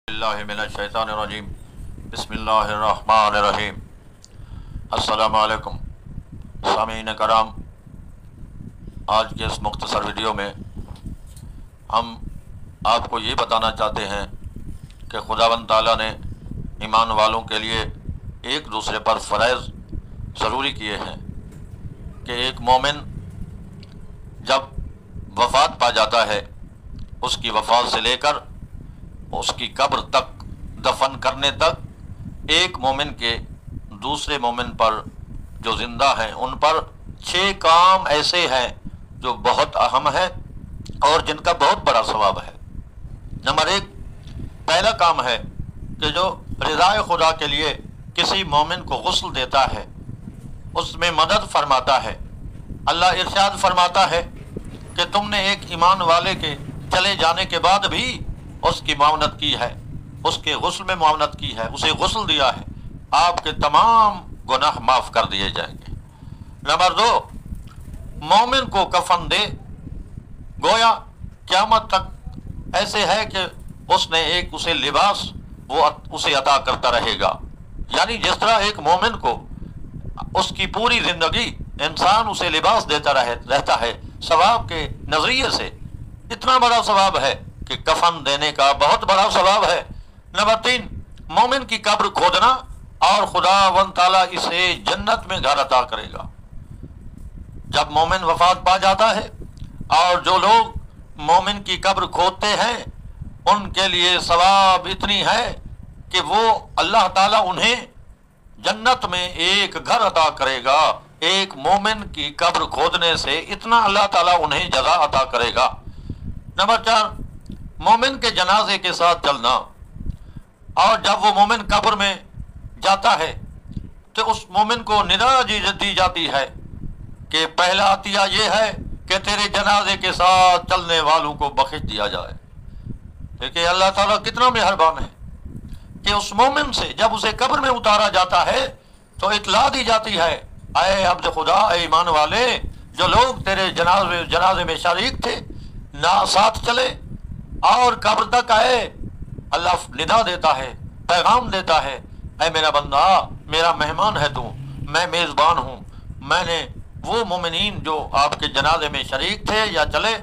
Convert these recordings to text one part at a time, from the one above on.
اللہ من الشیطان الرجیم بسم اللہ الرحمن الرحیم۔ السلام علیکم سامعین کرام، آج کے اس مختصر ویڈیو میں ہم آپ کو یہ بتانا چاہتے ہیں کہ خداوند تعالیٰ نے ایمان والوں کے لیے ایک دوسرے پر فرائض ضروری کیے ہیں کہ ایک مومن جب وفات پا جاتا ہے، اس کی وفات سے لے کر اس کی قبر تک، دفن کرنے تک، ایک مومن کے دوسرے مومن پر جو زندہ ہیں ان پر 6 کام ایسے ہیں جو بہت اہم ہیں اور جن کا بہت بڑا ثواب ہے۔ نمبر 1، پہلا کام ہے کہ جو رضائے خدا کے لیے کسی مومن کو غسل دیتا ہے، اس میں مدد فرماتا ہے۔ اللہ ارشاد فرماتا ہے کہ تم نے ایک ایمان والے کے چلے جانے کے بعد بھی اس کی معاونت کی ہے، اس کے غسل میں معاونت کی ہے، اسے غسل دیا ہے، آپ کے تمام گناہ معاف کر دیے جائیں گے۔ نمبر 2، مومن کو کفن دے، گویا قیامت تک ایسے ہے کہ اس نے ایک اسے لباس وہ اسے عطا کرتا رہے گا۔ یعنی جس طرح ایک مومن کو اس کی پوری زندگی انسان اسے لباس دیتا رہتا ہے، ثواب کے نظریے سے اتنا بڑا ثواب ہے کہ کفن دینے کا بہت بڑا ثواب ہے۔ نمبر 3، مومن کی قبر کھودنا اور خداوند تعالیٰ اسے جنت میں گھر عطا کرے گا۔ جب مومن وفات پا جاتا ہے اور جو لوگ مومن کی قبر کھودتے ہیں ان کے لیے ثواب اتنی ہے کہ وہ اللہ تعالیٰ انہیں جنت میں ایک گھر عطا کرے گا۔ ایک مومن کی قبر کھودنے سے اتنا اللہ تعالیٰ انہیں جزا عطا کرے گا۔ نمبر 4، مومن کے جنازے کے ساتھ چلنا، اور جب وہ مومن قبر میں جاتا ہے تو اس مومن کو ندا دی جاتی ہے کہ پہلا عطیہ یہ ہے کہ تیرے جنازے کے ساتھ چلنے والوں کو بخش دیا جائے۔ دیکھیں اللہ تعالیٰ کتنا مہربان ہے کہ اس مومن سے جب اسے قبر میں اتارا جاتا ہے تو اطلاع دی جاتی ہے، اے عبد خدا، اے ایمان والے، جو لوگ تیرے جنازے میں شریک تھے ساتھ چلے اور قبر تک آئے، اللہ ندا دیتا ہے، پیغام دیتا ہے، اے میرا بندہ، میرا مہمان ہے تو، میں میزبان ہوں، میں نے وہ مومنین جو آپ کے جنازے میں شریک تھے یا چلے،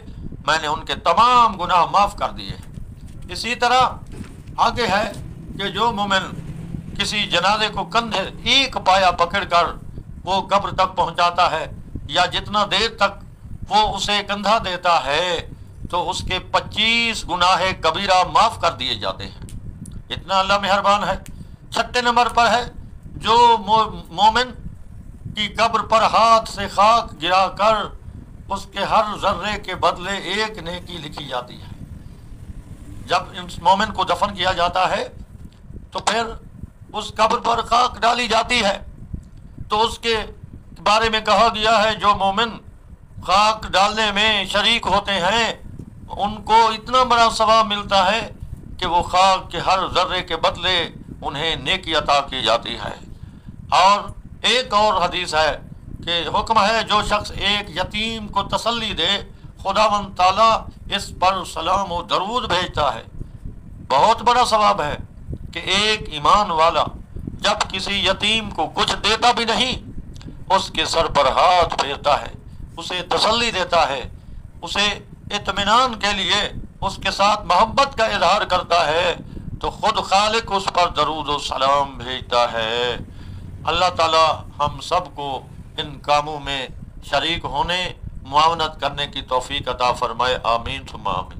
میں نے ان کے تمام گناہ معاف کر دیے۔ اسی طرح آگے ہے کہ جو مومن کسی جنازے کو کندھے ایک پایا پکڑ کر وہ قبر تک پہنچاتا ہے یا جتنا دیر تک وہ اسے کندھا دیتا ہے تو اس کے 25 گناہ کبیرہ معاف کر دیے جاتے ہیں۔ اتنا اللہ مہربان ہے۔ 6 نمبر پر ہے جو مومن کی قبر پر ہاتھ سے خاک گرا کر اس کے ہر ذرے کے بدلے ایک نیکی لکھی جاتی ہے۔ جب اس مومن کو دفن کیا جاتا ہے تو پھر اس قبر پر خاک ڈالی جاتی ہے تو اس کے بارے میں کہا گیا ہے جو مومن خاک ڈالنے میں شریک ہوتے ہیں ان کو اتنا بڑا ثواب ملتا ہے کہ وہ خاک کے ہر ذرے کے بدلے انہیں نیکی عطا کی جاتی ہے۔ اور ایک اور حدیث ہے کہ حکم ہے جو شخص ایک یتیم کو تسلی دے خداوند تعالیٰ اس پر سلام و درود بھیجتا ہے۔ بہت بڑا ثواب ہے کہ ایک ایمان والا جب کسی یتیم کو کچھ دیتا بھی نہیں، اس کے سر پر ہاتھ پھیرتا ہے، اسے تسلی دیتا ہے، اسے اطمینان کے لیے اس کے ساتھ محبت کا اظہار کرتا ہے تو خود خالق اس پر درود و سلام بھیجتا ہے۔ اللہ تعالی ہم سب کو ان کاموں میں شریک ہونے، معاونت کرنے کی توفیق عطا فرمائے۔ آمین ثم آمین۔